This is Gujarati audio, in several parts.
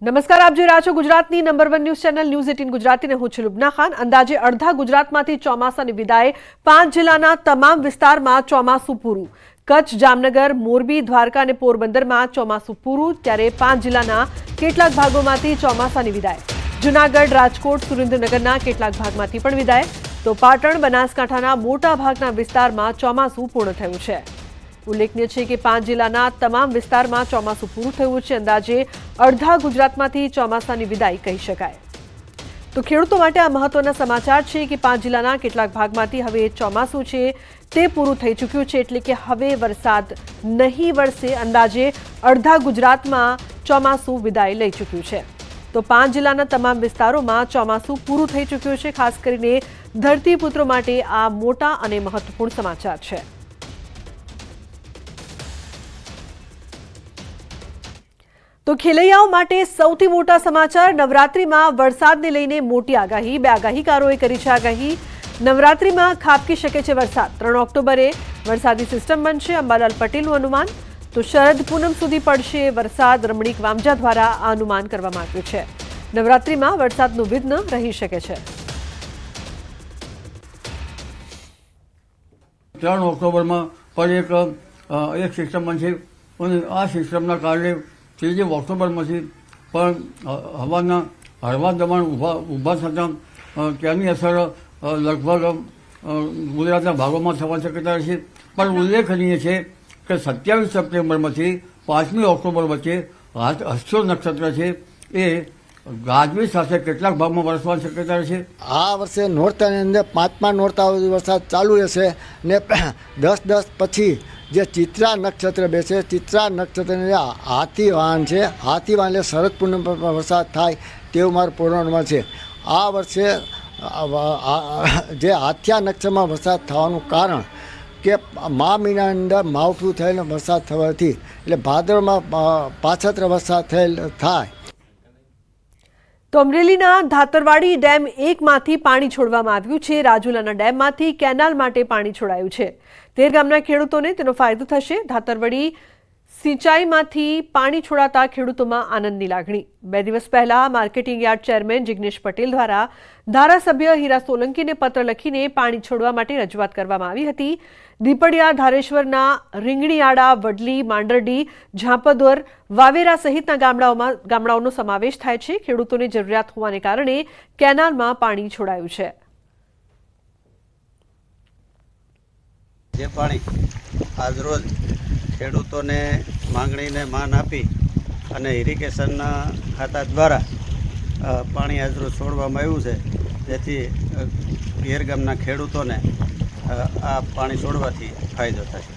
નમસ્કાર, આપ જોઈ રહ્યા છો ગુજરાતની નંબર 1 ન્યૂઝ ચેનલ ન્યૂઝ 18 ગુજરાતીને હું છું લુબના ખાન। અંદાજે અડધા ગુજરાતમાંથી ચોમાસાની વિદાય, 5 જિલ્લાના તમામ વિસ્તારમાં ચોમાસું પૂરું। કચ્છ, જામનગર, મોરબી, દ્વારકા અને પોરબંદરમાં ચોમાસું પૂરું, ત્યારે 5 જિલ્લાના કેટલાક ભાગોમાંથી ચોમાસાની વિદાય। જૂનાગઢ, રાજકોટ, સુરેન્દ્રનગરના કેટલાક ભાગમાંથી પણ વિદાય, તો પાટણ, બનાસકાંઠાના મોટા ભાગના વિસ્તારમાં ચોમાસું પૂર્ણ થયું છે। ઉલ્લેખનીય છે કે 5 જિલ્લાના તમામ વિસ્તારમાં ચોમાસું પૂરું થયું છે। અંદાજે અડધા ગુજરાતમાંથી ચોમાસાની વિદાય કહી શકાય। તો ખેડૂતો માટે આ મહત્વના સમાચાર છે કે 5 જિલ્લાના કેટલાક ભાગમાંથી હવે ચોમાસું છે તે પૂરું થઈ ચૂક્યું છે, એટલે કે હવે વરસાદ નહીં વરસે। અંદાજે અડધા ગુજરાતમાં ચોમાસું વિદાય લઈ ચૂક્યું છે। તો 5 જિલ્લાના તમામ વિસ્તારોમાં ચોમાસું પૂરું થઈ ચૂક્યું છે। ખાસ કરીને ધરતીપુત્રો માટે આ મોટા અને મહત્વપૂર્ણ સમાચાર છે। તો ખેલૈયાઓ માટે સૌથી મોટા સમાચાર, નવરાત્રિમાં વરસાદને લઈને મોટી આગાહી। 2 આગાહીકારોએ કરી છે આગાહી। નવરાત્રિમાં ખાબકી શકે છે વરસાદ। 3 ઓક્ટોબરે વરસાદી સિસ્ટમ બનશે, અંબાલાલ પટેલનું અનુમાન। તો શરદ પૂનમ સુધી પડશે વરસાદ, રમણીક વામજા દ્વારા આ અનુમાન કરવામાં આવ્યું છે। નવરાત્રિમાં વરસાદનું વિઘ્ન રહી શકે છે। 3 ઓક્ટોબરમાં પણ એક સિસ્ટમ બનશે અને આ સિસ્ટમના કારણે 3 ઓક્ટોબરમાંથી પણ હવાના હળવા દબાણ ઊભા થતાં તેની અસર લગભગ ગુજરાતના ભાગોમાં થવાની શક્યતા રહેશે। પણ ઉલ્લેખનીય છે કે 27 સપ્ટેમ્બરમાંથી 5મી ઓક્ટોબર વચ્ચે હસ્યો નક્ષત્ર છે એ ગાજવીજ સાથે કેટલાક ભાગમાં વરસવાની શક્યતા રહેશે। આ વર્ષે નોરતાની અંદર 5મા નોરતા સુધી વરસાદ ચાલુ રહેશે ને 10 પછી જે ચિત્રા નક્ષત્ર બેસે, ચિત્રા નક્ષત્રની હાથી વાહન છે, હાથી વાહન એટલે શરદ પૂનમ પર વરસાદ થાય તેવું મારું પૂર્વાનુમાન છે। આ વર્ષે જે હાથિયા નક્ષત્રમાં વરસાદ થવાનું કારણ કે મા મહિનાની અંદર માવઠું થયેલ વરસાદ થવાથી એટલે ભાદરમાં પાછત્ર વરસાદ થયેલ થાય। તો અમરેલીના ધાતરવાડી ડેમ 1માંથી પાણી છોડવામાં આવ્યું છે। રાજુલાના ડેમમાંથી કેનાલ માટે પાણી છોડાયું છે। 13 ગામના ખેડૂતોને તેનો ફાયદો થશે। ધાતરવાડી સિંચાઈમાંથી પાણી છોડાતા ખેડૂતોમાં આનંદની લાગણી। 2 દિવસ પહેલા marketing yard chairman Jignesh Patel દ્વારા ધારાસભ્ય હીરા સોલંકીને પત્ર લખીને પાણી છોડવા માટે રજૂઆત કરવામાં આવી હતી। દીપડિયા, ધારેશ્વરના રીંગણીયાળા, વડલી, માંડરડી, ઝાંપદોર, વાવેરા સહિતના ગામડાઓનો સમાવેશ થાય છે। ખેડૂતોને જરૂરિયાત હોવાને કારણે કેનાલમાં પાણી છોડાયું છે। જે પાણી આજરોજ ખેડૂતોને માંગણીને માન આપી અને ઇરિગેશનના ખાતા દ્વારા પાણી આજરોજ છોડવામાં આવ્યું છે, જેથી ગેર ગામના ખેડૂતોને આ પાણી છોડવાથી ફાયદો થશે।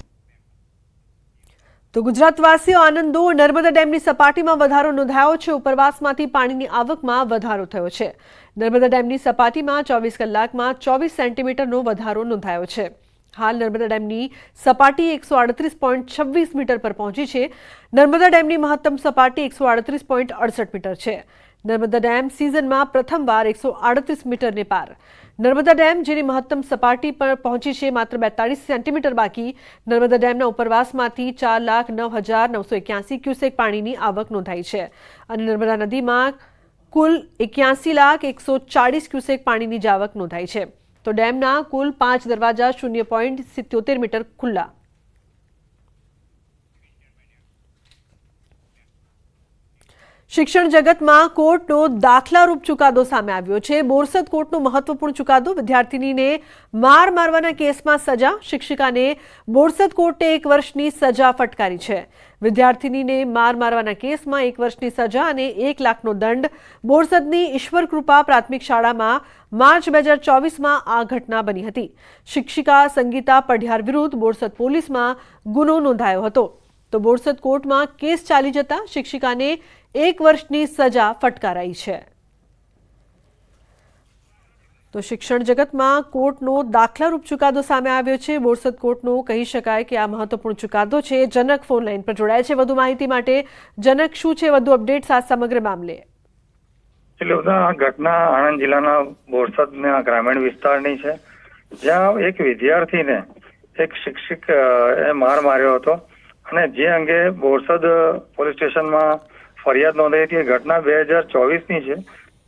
તો ગુજરાતવાસીઓ આનંદો, નર્મદા ડેમની સપાટીમાં વધારો નોંધાયો છે। ઉપરવાસમાંથી પાણીની આવકમાં વધારો થયો છે। નર્મદા ડેમની સપાટીમાં 24 કલાકમાં 24 સેન્ટીમીટરનો વધારો નોંધાયો છે। હાલ નર્મદા ડેમની સપાટી 138.26 મીટર પર પહોંચી છે। નર્મદા ડેમની મહત્તમ સપાટી 138.68 મીટર છે। નર્મદા ડેમ સિઝનમાં પ્રથમવાર 138 મીટરને પાર। નર્મદા ડેમ જેની મહત્તમ સપાટી પર પહોંચી છે માત્ર 42 સેન્ટીમીટર બાકી। નર્મદા ડેમના ઉપરવાસમાંથી 4,09,981 ક્યુસેક પાણીની આવક નોંધાઈ છે અને નર્મદા નદીમાં કુલ 81,140 ક્યુસેક પાણીની જ આવક નોંધાઈ છે। તો ડેમના કુલ 5 દરવાજા 0.77 મીટર ખુલ્લા। શિક્ષણ જગતમાં કોર્ટનો દાખલારૂપ ચુકાદો સામે આવ્યો છે। બોરસદ કોર્ટનો મહત્વપૂર્ણ ચુકાદો। વિદ્યાર્થીનીને માર મારવાના કેસમાં સજા, શિક્ષિકાને બોરસદ કોર્ટે 1 વર્ષની સજા ફટકારી છે। વિદ્યાર્થીનીને માર મારવાના કેસમાં 1 વર્ષની સજા અને 1 લાખનો દંડ। બોરસદની ઈશ્વર કૃપા પ્રાથમિક શાળામાં માર્ચ 2024માં આ ઘટના બની હતી। શિક્ષિકા સંગીતા પઢિયાર વિરુદ્ધ બોરસદ પોલીસમાં ગુનો નોંધાયો હતો। તો બોરસદ કોર્ટમાં કેસ ચાલી જતા શિક્ષિકાને 1 વર્ષની સજા ફટકારાઈ છે। તો શિક્ષણ જગતમાં કોર્ટનો દાખલારૂપ ચુકાદો સામે આવ્યો છે। બોરસદ કોર્ટનો કહી શકાય કે આ મહત્વપૂર્ણ ચુકાદો છે। જનક ફોન લાઈન પર જોડાયા છે વધુ માહિતી માટે। જનક, શું છે વધુ અપડેટ્સ આ સમગ્ર મામલે? એટલે આ ઘટના આણંદ જિલ્લાના બોરસદના ગ્રામીણ વિસ્તારની છે, જ્યાં એક વિદ્યાર્થીને એક શિક્ષક માર માર્યો હતો અને જે અંગે બોરસદ પોલીસ સ્ટેશનમાં ફરિયાદ નોંધાઈ હતી. એ ઘટના 2024ની છે,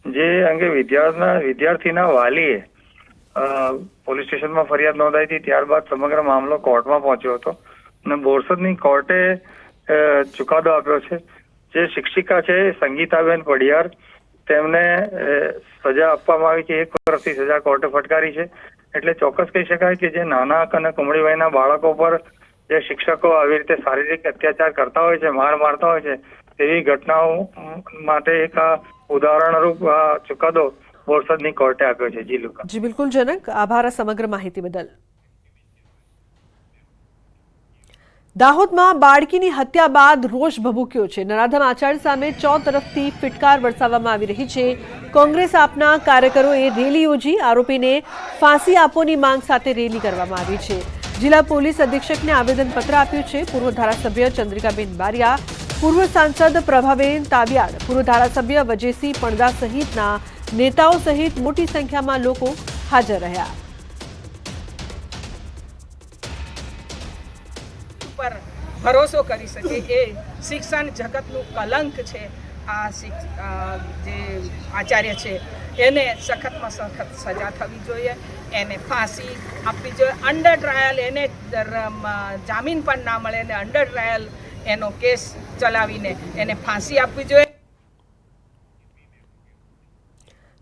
જે અંગે વિદ્યાર્થીના વાલીએ પોલીસ સ્ટેશનમાં ફરિયાદ નોંધાઈ હતી. ત્યારબાદ સમગ્ર મામલો કોર્ટમાં પહોંચ્યો હતો અને બોરસદની કોર્ટે ચુકાદો આપ્યો છે. જે શિક્ષિકા છે સંગીતાબેન પડિયાર, તેમને સજા આપવામાં આવી છે. 1 વર્ષની સજા કોર્ટે ફટકારી છે. એટલે ચોક્કસ કહી શકાય કે જે નાના અને કુમળી વયના બાળકો પર જે શિક્ષકો આવી રીતે શારીરિક અત્યાચાર કરતા હોય છે, માર મારતા હોય છે, તેવી ઘટનાઓ માટે એક ઉદાહરણરૂપ ચુકાદો બોરસદની કોર્ટે આપ્યો છે. જી લુકા. જી બિલકુલ જનક, આભાર સમગ્ર માહિતી બદલ. દાહોદમાં બાળકીની હત્યા બાદ રોષ ભભૂક્યો છે. નરાધમ આચાર્ય સામે તરફથી ફિટકાર વરસાવવામાં આવી રહી છે. કોંગ્રેસ આપના કાર્યકરોએ રેલી યોજી આરોપીને ફાંસી આપોની માંગ સાથે રેલી કરવામાં આવી છે. જિલ્લા પોલીસ અધિક્ષકને આવેદનપત્ર આપ્યું છે. પૂર્વ ધારાસભ્ય ચંદ્રિકાબેન બારિયા, પૂર્વ સાંસદ પ્રભાબેન તાબિયાડ, પૂર્વ ધારાસભ્ય વજેસિંહ પણદા સહિતના નેતાઓ સહિત મોટી સંખ્યામાં લોકો હાજર રહ્યા. પર ભરોસો કરી શકે એ શિક્ષણ જગતનું કલંક છે. આ જે આચાર્ય છે એને સખતમાં સખત સજા થવી જોઈએ, એને ફાંસી આપવી જોઈએ. અંડર ટ્રાયલ એને જામીન પણ ના મળે, એને અંડર ટ્રાયલ એનો કેસ ચલાવીને એને ફાંસી આપવી જોઈએ.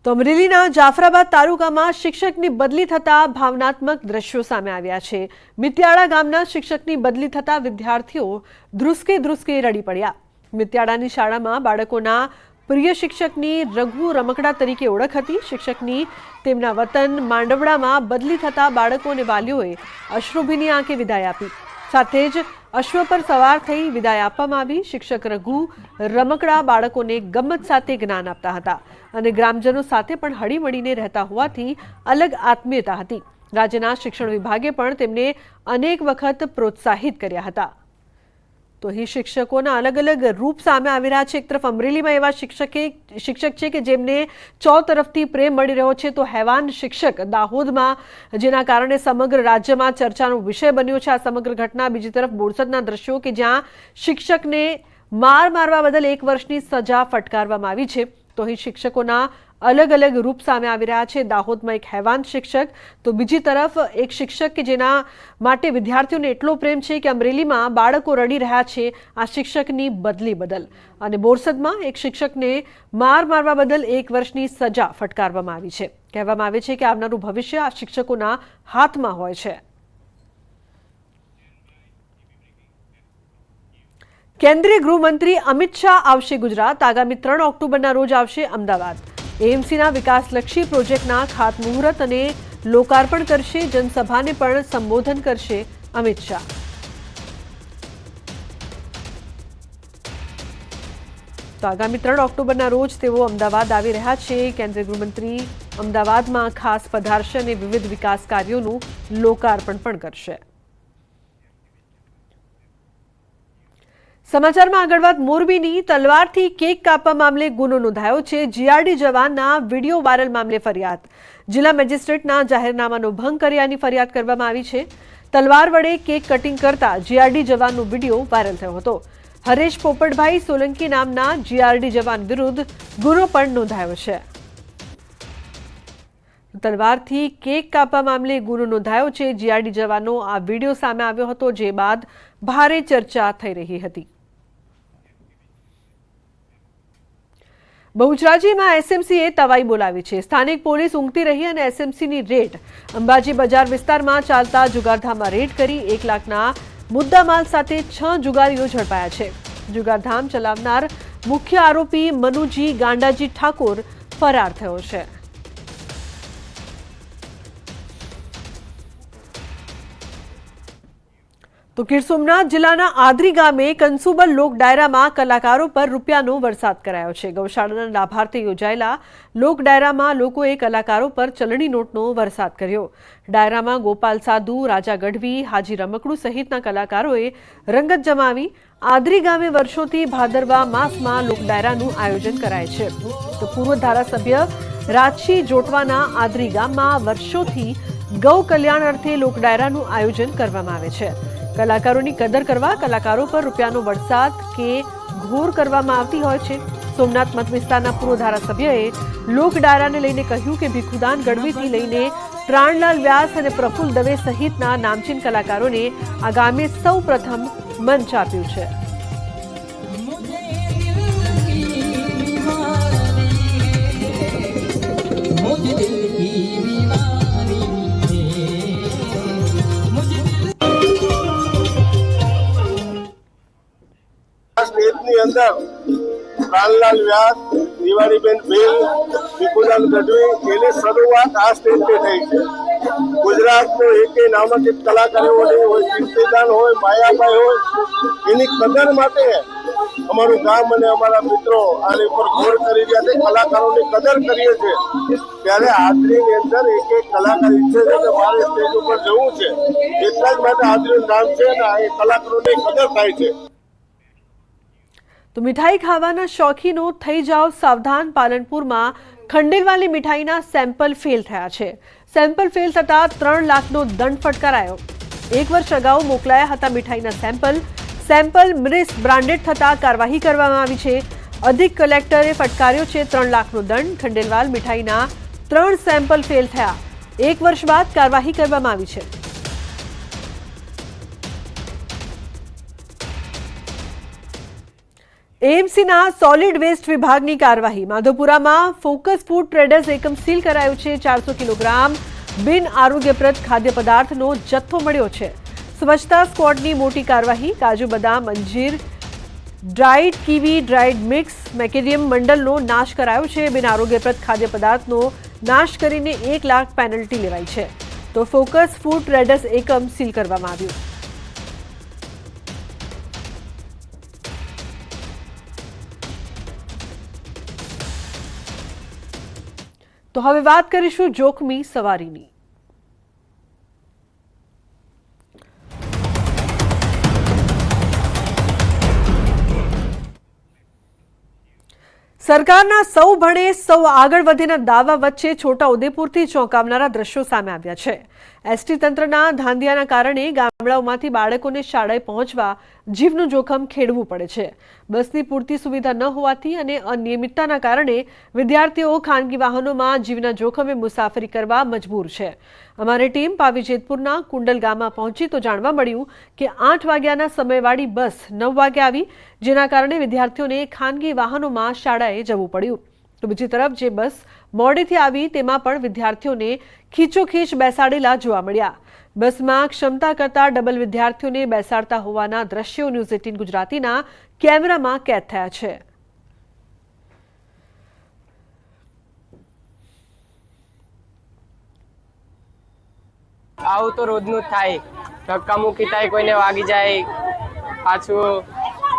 તો અમરેલીના જાફરાબાદ તાલુકામાં શિક્ષકની બદલી થતા ભાવનાત્મક દ્રશ્યો સામે આવ્યા છે. મિત્યાળા ગામના શિક્ષકની બદલી થતા વિદ્યાર્થીઓ ધ્રુસકે રડી પડ્યા. મિત્યાળાની શાળામાં બાળકોના પ્રિય શિક્ષકની રઘુ રમકડા તરીકે ઓળખ હતી. શિક્ષકની તેમના વતન માંડવડામાં બદલી થતા બાળકો અને વાલીઓએ અશ્રુભીની આંખે વિદાય આપી. સાથે જ અશ્વ પર સવાર થઈ વિદાય આપવામાં આવી. શિક્ષક રઘુ રમકડા બાળકોને ગમત સાથે જ્ઞાન આપતા હતા અને ગ્રામજનો સાથે પણ હળીમળીને રહેતા હોવાથી અલગ આત્મીયતા હતી. રાજ્યના શિક્ષણ વિભાગે પણ તેમને અનેક વખત પ્રોત્સાહિત કર્યા હતા. તો અહીં શિક્ષકોના અલગ અલગ રૂપ સામે આવી રહ્યા છે. એક તરફ અમરેલીમાં એવા શિક્ષક છે કે જેમને તરફથી પ્રેમ મળી રહ્યો છે, તો હેવાન શિક્ષક દાહોદમાં, જેના કારણે સમગ્ર રાજ્યમાં ચર્ચાનો વિષય બન્યો છે આ સમગ્ર ઘટના. બીજી તરફ બોરસદના દ્રશ્યો કે જ્યાં શિક્ષકને મારવા બદલ 1 વર્ષની સજા ફટકારવામાં આવી છે. તો અહીં શિક્ષકોના અલગ અલગ રૂપ સામે આવી રહ્યા છે. દાહોદમાં એક હેવાન શિક્ષક, તો બીજી તરફ એક શિક્ષક કે જેના માટે વિદ્યાર્થીઓને એટલો પ્રેમ છે કે અમરેલીમાં બાળકો રડી રહ્યા છે આ શિક્ષકની બદલી બદલ. અને બોરસદમાં એક શિક્ષકને મારવા બદલ 1 વર્ષની સજા ફટકારવામાં આવી છે. કહેવામાં આવે છે કે આવનારું ભવિષ્ય આ શિક્ષકોના હાથમાં હોય છે. કેન્દ્રીય ગૃહમંત્રી અમિત શાહ આવશે ગુજરાત. આગામી 3 ઓક્ટોબરના રોજ આવશે અમદાવાદ. એએમસીના વિકાસલક્ષી પ્રોજેક્ટના ખાતમુહૂર્ત અને લોકાર્પણ કરશે. જનસભાને પણ સંબોધન કરશે અમિત શાહ. તો આગામી 3 ઓક્ટોબરના રોજ તેઓ અમદાવાદ આવી રહ્યા છે. કેન્દ્રીય ગૃહમંત્રી અમદાવાદમાં ખાસ પધારશે અને વિવિધ વિકાસ કાર્યોનું લોકાર્પણ પણ કરશે. સમાચારમાં આગળ વાત મોરબીની તલવારથી કેક કાપવા મામલે ગુનો નોંધાયો છે. જીઆરડી જવાનના વિડીયો વાયરલ મામલે ફરિયાદ. જિલ્લા મેજિસ્ટ્રેટના જાહેરનામાનો ભંગ કર્યાની ફરિયાદ કરવામાં આવી છે. તલવાર વડે કેક કટિંગ કરતા જીઆરડી જવાનનો વિડીયો વાયરલ થયો હતો. હરેશ પોપટભાઈ સોલંકી નામના જીઆરડી જવાન વિરુદ્ધ ગુનો પણ નોંધાયો છે. તલવારથી કેક કાપવા મામલે ગુનો નોંધાયો છે. જીઆરડી જવાનનો આ વિડીયો સામે આવ્યો હતો, જે બાદ ભારે ચર્ચા થઈ રહી હતી. બહુચરાજીમાં એસએમસીએ તવાઈ બોલાવી છે. સ્થાનિક પોલીસ ઊંઘતી રહી અને એસએમસીની રેડ. અંબાજી બજાર વિસ્તારમાં ચાલતા જુગારધામમાં રેડ કરી 1 લાખના મુદ્દામાલ સાથે 6 જુગારીઓ ઝડપાયા છે. જુગારધામ ચલાવનાર મુખ્ય આરોપી મનુજી ગાંડાજી ઠાકોર ફરાર થયો છે. તો ગીર સોમનાથ જિલ્લાના આદરી ગામે કંસુબલ લોક ડાયરામાં કલાકારો પર રૂપિયાનો વરસાદ કરાયો છે. ગૌશાળાના લાભાર્થે યોજાયેલા લોક ડાયરામાં લોકોએ કલાકારો પર ચલણી નોટનો વરસાદ કર્યો. ડાયરામાં ગોપાલ સાધુ, રાજા ગઢવી, હાજી રમકડું સહિતના કલાકારોએ રંગત જમાવી. આદરી ગામે વર્ષોથી ભાદરવા માસમાં લોક ડાયરાનું આયોજન કરાય છે. તો પૂર્વ ધારાસભ્ય રાજસિંહ જોટવાના આદરી ગામમાં વર્ષોથી ગૌ કલ્યાણ અર્થે લોક ડાયરાનું આયોજન કરવામાં આવે છે. કલાકારોની કદર કરવા કલાકારો પર રૂપિયાનો વરસાદ કે ઘોર કરવામાં આવતી હોય છે। સોમનાથ મત વિસ્તારના પૂર્વ ધારાસભ્યએ લોકડાયરાને લઈને કહ્યું કે ભીખુદાન ગઢવીથી લઈને પ્રાણલાલ વ્યાસ અને પ્રફુલ્લ દવે સહિતના નામચીન કલાકારોને આ ગામે સૌ પ્રથમ મંચ આપ્યું છે। સ્ટેટની અંદર પ્રાણલાલ વ્યાસ, દિવાળીબેન ભીલ, ભીખુદાન ગઢવી એની શરૂઆત આ સ્ટેટથી થઈ છે। ગુજરાતનો એકે નામાંકિત કલાકાર એવો નહીં હોય, કીર્તિદાન હોય, માયાભાઈ હોય, એની કદર માટે અમારું ગામ અને અમારા મિત્રો આની ઉપર ઘોર કરી રહ્યા છે, કલાકારોની કદર કરીએ છીએ। ત્યારે હાજરીની અંદર એક કલાકાર ઈચ્છે છે કે મારે સ્ટેજ ઉપર જવું છે, એટલા જ માટે હાજરીનું નામ છે અને એ કલાકારોની કદર થાય છે। તો મીઠાઈ ખાવાના શોખીનો થઈ જાઓ સાવધાન। પાલનપુરમાં ખંડેલવાલી મીઠાઈના સેમ્પલ ફેલ થયા છે। સેમ્પલ ફેલ થતા 3 લાખનો દંડ ફટકારાયો। 1 વર્ષ અગાઉ મોકલાયા હતા મીઠાઈના સેમ્પલ મિરિસ બ્રાન્ડેડ થતા કાર્યવાહી કરવામાં આવી છે। અધિક કલેક્ટરે ફટકાર્યો છે 3 લાખનો દંડ। ખંડેલવાલ મીઠાઈના 3 સેમ્પલ ફેલ થયા। 1 વર્ષ બાદ કાર્યવાહી કરવામાં આવી છે। એએમસીના સોલિડ વેસ્ટ વિભાગની કાર્યવાહી। માધવપુરામાં ફોકસ ફૂડ ટ્રેડર્સ એકમ સીલ કરાયું છે। 400 કિલોગ્રામ બિન આરોગ્યપ્રદ ખાદ્ય પદાર્થનો જથ્થો મળ્યો છે। સ્વચ્છતા સ્ક્વોડની મોટી કાર્યવાહી। કાજુ બદામ અંજીર ડ્રાઈડ કીવી ડ્રાઈડ મિક્સ મેકેડિયમ મંડળનો નાશ કરાયો છે। બિન આરોગ્યપ્રદ ખાદ્ય પદાર્થનો નાશ કરીને 1 લાખ પેનલ્ટી લેવાઈ છે। તો ફોકસ ફૂડ ટ્રેડર્સ એકમ સીલ કરવામાં આવ્યું। તો હવે વાત કરીશું જોખમી સવારીની। સરકારના સૌ ભણે સૌ આગળ વધેના દાવા વચ્ચે છોટાઉદેપુરથી ચોંકાવનારા દ્રશ્યો સામે આવ્યા છે। એસટી તંત્રના ધાંધિયાના કારણે ગામડાઓમાંથી બાળકોને શાળાએ પહોંચવા જીવનું જોખમ ખેડવું પડે છે। બસની પૂરતી સુવિધા ન હોવાથી અને અનિયમિતતાના કારણે વિદ્યાર્થીઓ ખાનગી વાહનોમાં જીવના જોખમે મુસાફરી કરવા મજબૂર છે। અમારી ટીમ પાવી જેતપુરના કુંડલ ગામમાં પહોંચી તો જાણવા મળ્યું કે 8 વાગ્યાના સમયવાળી બસ 9 વાગે આવી, જેના કારણે વિદ્યાર્થીઓને ખાનગી વાહનોમાં શાળાએ જવું પડ્યું। તો બીજી તરફ જે બસ મોડેથી આવી તેમાં પણ વિદ્યાર્થીઓને ખીચોખીચ બેસાડેલા જોવા મળ્યા। બસમાં ક્ષમતા કરતાં ડબલ વિદ્યાર્થીઓને બેસાડતા હોવાના દ્રશ્યો ન્યૂઝ 18 ગુજરાતીના કેમેરામાં કેદ થયા છે। આવું તો રોજનું થાય, ધક્કા મૂકી થાય, કોઈને વાગી જાય, પાછું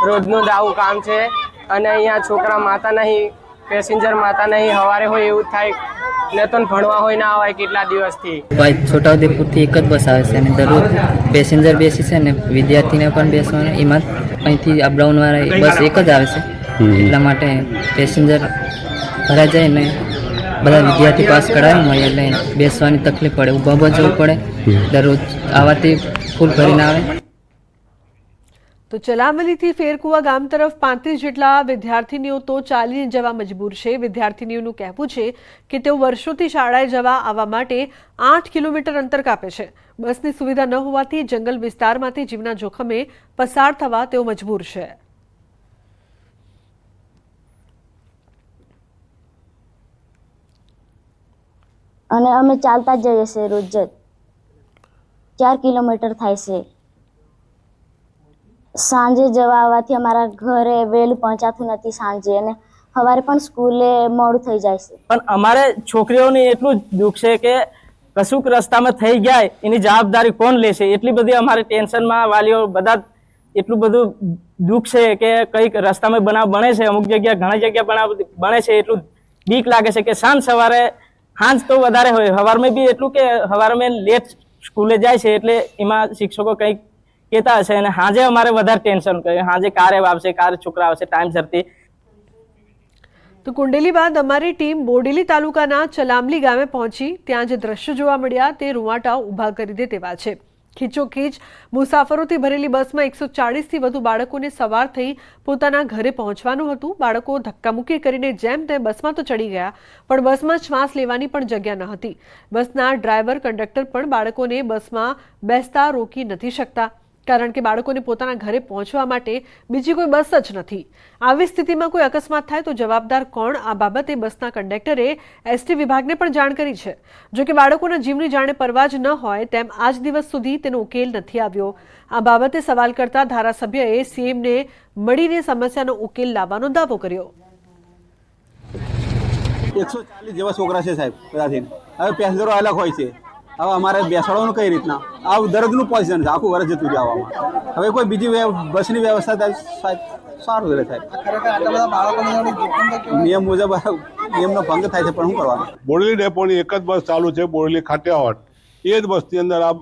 રોજનું જ આવું કામ છે। અને અહીંયા છોકરા માતા નહીં, પેસેન્જર માતા નહીં, સવારે હોય એવું થાય ને તો ભણવા હોય ના હોય કેટલા દિવસથી। છોટાઉદેપુરથી એક જ બસ આવે છે અને દરરોજ પેસેન્જર બેસી છે ને વિદ્યાર્થીને પણ બેસવાનું, એમાં અહીંથી અપડાઉન વાળા બસ એક જ આવે છે, એટલા માટે પેસેન્જર ભરાઈ જાય ને બધા વિદ્યાર્થી પાસ કરાવી મળે એટલે બેસવાની તકલીફ પડે, ઊભા જવું પડે, દરરોજ આવાથી ફૂલ ભરીને આવે। તો ચલામલીથી ફેરકુવા ગામ તરફ 35 જેટલા વિદ્યાર્થીનીઓ તો ચાલીને જવા મજબૂર છે। વિદ્યાર્થીનીઓનું કહેવું છે કે તેઓ વર્ષોથી શાળાએ જવા આવવા માટે 8 કિલોમીટર અંતર કાપે છે। બસની સુવિધા ન હોવાથી જંગલ વિસ્તારમાંથી જીવના જોખમે પસાર થવા તેઓ મજબૂર છે। અને અમે ચાલતા જ જઈએ છીએ, રોજ જ 4 કિલોમીટર થાય છે। સાંજે જવા આવવાથી અમારા ઘરે વહેલું પહોંચાતું નથી સાંજે, અને સવારે પણ સ્કૂલે મોડું થઈ જાય છે। પણ અમારે છોકરીઓને એટલું જ દુઃખ છે કે કશુંક રસ્તામાં થઈ જાય એની જવાબદારી કોણ લેશે, એટલી બધી અમારે ટેન્શનમાં વાલીઓ બધા એટલું બધું દુઃખ છે કે કંઈક રસ્તામાં બનાવ બને છે, અમુક જગ્યા ઘણી જગ્યા બનાવ બને છે, એટલું બીક લાગે છે કે સાંજ તો વધારે હોય, સવારમાં બી એટલું કે સવારમાં લેટ સ્કૂલે જાય છે એટલે એમાં શિક્ષકો કંઈક કહેતા હશે અને સાંજે અમારે વધારે ટેન્શન કરે, સાંજે કારે આવશે, કારે છોકરા આવશે ટાઈમસરથી। તો કુંડેલી બાદ અમારી ટીમ બોડેલી તાલુકાના ચલામલી ગામે પહોંચી। ત્યાં જે દ્રશ્યો જોવા મળ્યા તે રૂવાટા ઊભા કરી દે તેવા છે। ખીચોખીચ મુસાફરોથી ભરેલી બસમાં 140થી વધુ બાળકોને સવાર થઈ પોતાના ઘરે પહોંચવાનું હતું. બાળકો ધક્કામુક્કી કરીને જેમ તેમ બસમાં તો ચડી ગયા, પણ બસમાં શ્વાસ લેવાની પણ જગ્યા ન હતી. બસના ડ્રાઈવર કંડક્ટર પણ બાળકોને બસમાં બેસતા રોકી નથી શકતા, કારણ કે બાળકોને પોતાના ઘરે પહોંચવા માટે બીજી કોઈ બસ જ નથી. આવી સ્થિતિમાં કોઈ અકસ્માત થાય તો જવાબદાર કોણ? આ બાબતે બસના કંડક્ટરે એસટી વિભાગને પણ જાણ કરી છે. જો કે બાળકોના જીવની જાણે પરવા જ ન હોય તેમ આજ દિવસ સુધી તેનો ઉકેલ નથી આવ્યો. આ બાબતે સવાલ કરતા ધારાસભ્યએ સીએમને મળીને સમસ્યાનો ઉકેલ લાવવાનો દાવો કર્યો. 140 જેવા છોકરા છે સાહેબ, બધાથી હવે પેસેન્જરો અલગ હોય છે. હવે અમારે બેસાડવાનું કઈ રીતના? આ દર્દનું પોઝિશન છે, આખું વર્ષ જતું જવામાં. હવે કોઈ બીજી બસની વ્યવસ્થા થાય સાહેબ, સારું રહે સાહેબ. નિયમ મુજબ નિયમનો ભંગ થાય છે, પણ શું કરવાનું? બોડેલી ડેપોની એક જ બસ ચાલુ છે, બોડેલી ખાટિયાવાડ. એ જ બસની અંદર આ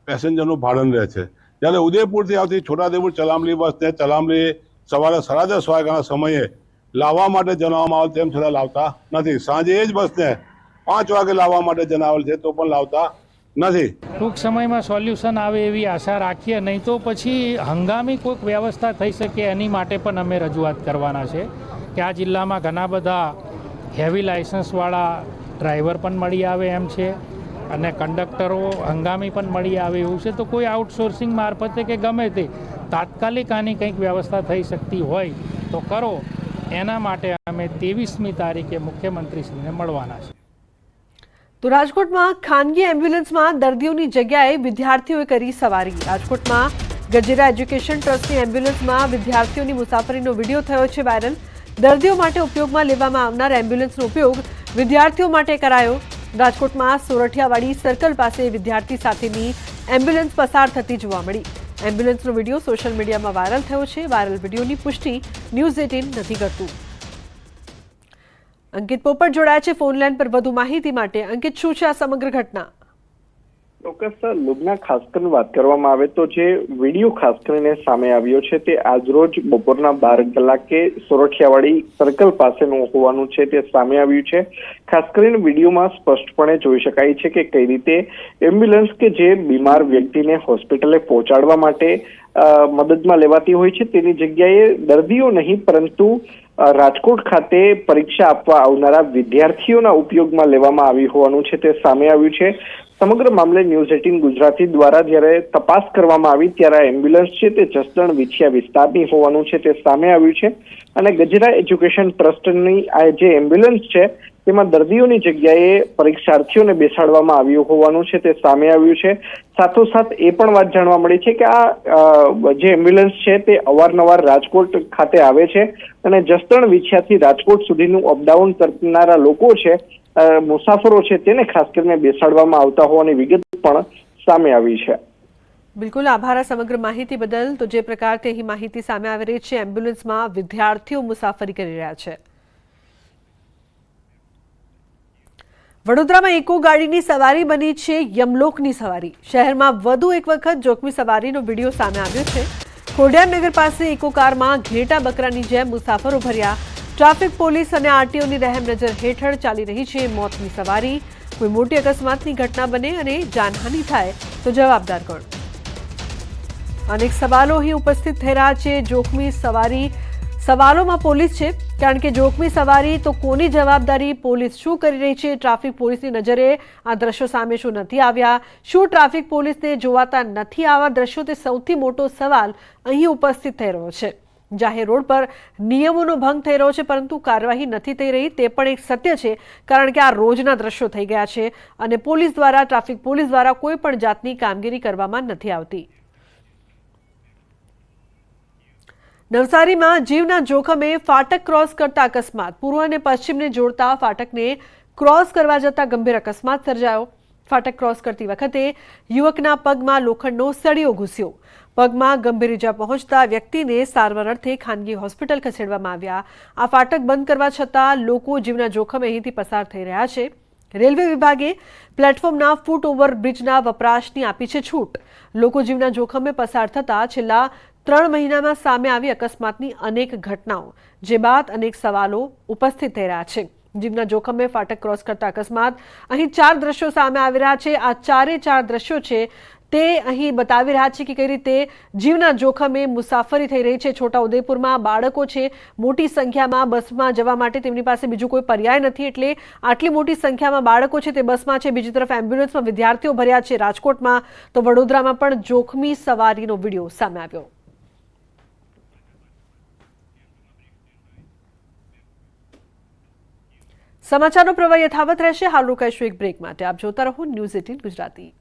પેસેન્જરનું ભાડન રહે છે. જ્યારે ઉદયપુરથી આવતી છોટાઉદેપુર ચલામલી બસને ચલામલી સવારે 10:30 વાગ્યાના સમયે લાવવા માટે જણાવવામાં આવે તેમ છતાં લાવતા નથી. સાંજે એ જ બસને 5 વાગે લાવવા માટે જણાવેલ છે તો પણ લાવતા નથી. ટૂંક સમયમાં સોલ્યુશન આવે એવી આશા રાખીએ, નહીં તો પછી હંગામી કોઈક વ્યવસ્થા થઈ શકે એની માટે પણ અમે રજૂઆત કરવાના છે કે આ જિલ્લામાં ઘણા બધા હેવી લાઇસન્સવાળા ડ્રાઈવર પણ મળી આવે એમ છે અને કંડક્ટરો હંગામી પણ મળી આવે એવું છે. તો કોઈ આઉટસોર્સિંગ મારફતે કે ગમે તે તાત્કાલિક આની કંઈક વ્યવસ્થા થઈ શકતી હોય તો કરો. એના માટે અમે 23મી તારીખે મુખ્યમંત્રીશ્રીને મળવાના છે. તો રાજકોટમાં ખાનગી એમ્બ્યુલન્સમાં દર્દીઓની જગ્યાએ વિદ્યાર્થીઓએ કરી સવારી. રાજકોટમાં ગજેરા એજ્યુકેશન ટ્રસ્ટની એમ્બ્યુલન્સમાં વિદ્યાર્થીઓની મુસાફરીનો વિડીયો થયો છે વાયરલ. દર્દીઓ માટે ઉપયોગમાં લેવામાં આવનાર એમ્બ્યુલન્સનો ઉપયોગ વિદ્યાર્થીઓ માટે કરાયો. રાજકોટમાં સોરઠિયાવાડી સર્કલ પાસે વિદ્યાર્થી સાથેની એમ્બ્યુલન્સ પસાર થતી જોવા મળી. એમ્બ્યુલન્સનો વિડીયો સોશિયલ મીડિયામાં વાયરલ થયો છે. વાયરલ વિડીયોની પુષ્ટિ ન્યૂઝ 18 નથી કરતું. અંકિત પોપટ જોડાયા છે ફોન લાઈન પર વધુ માહિતી માટે. અંકિત, શું છે આ સમગ્ર ઘટના? ચોક્કસ લુબના, ખાસ કરીને વાત કરવામાં આવે તો જે વિડીયો ખાસ કરીને સામે આવ્યો છે તે આજરોજ બપોરના 12 કલાકે સોરઠિયાવાડી સર્કલ પાસેનું હોવાનું છે તે સામે આવ્યું છે. ખાસ કરીને વિડીયોમાં સ્પષ્ટપણે જોઈ શકાય છે કે કઈ રીતે એમ્બ્યુલન્સ કે જે બીમાર વ્યક્તિને હોસ્પિટલે પહોંચાડવા માટે મદદમાં લેવાતી હોય છે તેની જગ્યાએ દર્દીઓ નહીં પરંતુ રાજકોટ ખાતે પરીક્ષા આપવા આવનારા વિદ્યાર્થીઓના ઉપયોગમાં લેવામાં આવી હોવાનું છે તે સામે આવ્યું છે. સમગ્ર મામલે ન્યૂઝ 18 ગુજરાતી દ્વારા જ્યારે તપાસ કરવામાં આવી ત્યારે એમ્બ્યુલન્સ છે તે જસદણ વિછિયા વિસ્તારની હોવાનું છે તે સામે આવ્યું છે અને ગજેરા એજ્યુકેશન ટ્રસ્ટની આ જે એમ્બ્યુલન્સ છે તેમાં દર્દીઓની જગ્યાએ પરીક્ષાર્થીઓને બેસાડવામાં આવ્યું હોવાનું છે તે સામે આવ્યું છે. સાથોસાથ એ પણ વાત જાણવા મળી છે કે આ જે એમ્બ્યુલન્સ છે તે અવારનવાર રાજકોટ ખાતે આવે છે અને જસદણ વિછિયાથી રાજકોટ સુધીનું અપડાઉન કરનારા લોકો છે, મુસાફરો છે, તેને ખાસ કરીને બેસાડવામાં આવતા હોવાની વિગત પણ સામે આવી છે. બિલકુલ, આભાર સમગ્ર માહિતી બદલ. તો જે પ્રકારથી અહીં માહિતી સામે આવી રહી છે, એમ્બ્યુલન્સમાં વિદ્યાર્થીઓ મુસાફરી કરી રહ્યા છે. વડોદરામાં ઇકો ગાડીની સવારી બની છે યમલોકની સવારી. શહેરમાં વધુ એક વખત જોખમી સવારીનો વિડીયો સામે આવ્યો છે. ખોડિયારનગર પાસે ઇકો કારમાં ઘેટા બકરાની જેમ મુસાફરો ભર્યા. ટ્રાફિક પોલીસ અને આરટીઓની રહેમ નજર હેઠળ ચાલી રહી છે મોતની સવારી. કોઈ મોટી અકસ્માતની ઘટના બને અને જાનહાનિ થાય તો જવાબદાર કોણ? અનેક સવાલો અહીં ઉપસ્થિત થઈ રહ્યા છે. જોખમી સવારી, સવાલોમાં પોલીસ છે, કારણ કે જોખમી સવારી તો કોની જવાબદારી? પોલીસ શું કરી રહી છે? ટ્રાફિક પોલીસની નજરે આ દ્રશ્યો સામે શું નથી આવ્યા? શું ટ્રાફિક પોલીસને જોવાતા નથી આવા દ્રશ્યો? તે સૌથી મોટો સવાલ અહીં ઉપસ્થિત થઈ રહ્યો છે. જાહેર રોડ પર નિયમોનો ભંગ થઈ રહ્યો છે પરંતુ કાર્યવાહી નથી થઈ રહી, તે પણ એક સત્ય છે, કારણ કે આ રોજના દ્રશ્યો થઈ ગયા છે અને પોલીસ દ્વારા, ટ્રાફિક પોલીસ દ્વારા કોઈ પણ જાતની કામગીરી કરવામાં નથી આવતી. નવસારીમાં જીવના જોખમે ફાટક ક્રોસ કરતા અકસ્માત. પૂર્વ અને પશ્ચિમને જોડતા ફાટકને ક્રોસ કરવા જતા ગંભીર અકસ્માત સર્જાયો. ફાટક ક્રોસ કરતી વખતે યુવકના પગમાં લોખંડનો સળિયો ઘૂસ્યો. પગમાં ગંભીર ઇજા પહોંચતા વ્યક્તિને સારવાર અર્થે ખાનગી હોસ્પિટલ ખસેડવામાં આવ્યા. આ ફાટક બંધ કરવા છતાં લોકો જીવના જોખમે અહીંથી પસાર થઈ રહ્યા છે. રેલવે વિભાગે પ્લેટફોર્મના ફૂટ ઓવર બ્રિજના વપરાશની આપી છે છૂટ. લોકો જીવના જોખમે પસાર થતા છેલ્લા 3 મહિનામાં સામે આવી અકસ્માતની અનેક ઘટનાઓ, જે બાદ અનેક સવાલો ઉપસ્થિત થઈ રહ્યા છે. જીવના જોખમે ફાટક ક્રોસ કરતા અકસ્માત. અહીં 4 દ્રશ્યો સામે આવી રહ્યા છે. આ 4 દ્રશ્યો છે તે અહીં બતાવી રહ્યા છે કે કઈ રીતે જીવના જોખમે મુસાફરી થઈ રહી છે. છોટાઉદેપુરમાં બાળકો છે મોટી સંખ્યામાં બસમાં જવા માટે, તેમની પાસે બીજું કોઈ પર્યાય નથી, એટલે આટલી મોટી સંખ્યામાં બાળકો છે તે બસમાં છે. બીજી તરફ એમ્બ્યુલન્સમાં વિદ્યાર્થીઓ ભર્યા છે. રાજકોટમાં તો વડોદરામાં પણ જોખમી સવારીનો વિડીયો સામે આવ્યો. સમાચારનો પ્રવાહ યથાવત રહેશે. હાલ રોકાઈશું એક બ્રેક માટે. આપ જોતા રહો ન્યૂઝ 18 ગુજરાતી.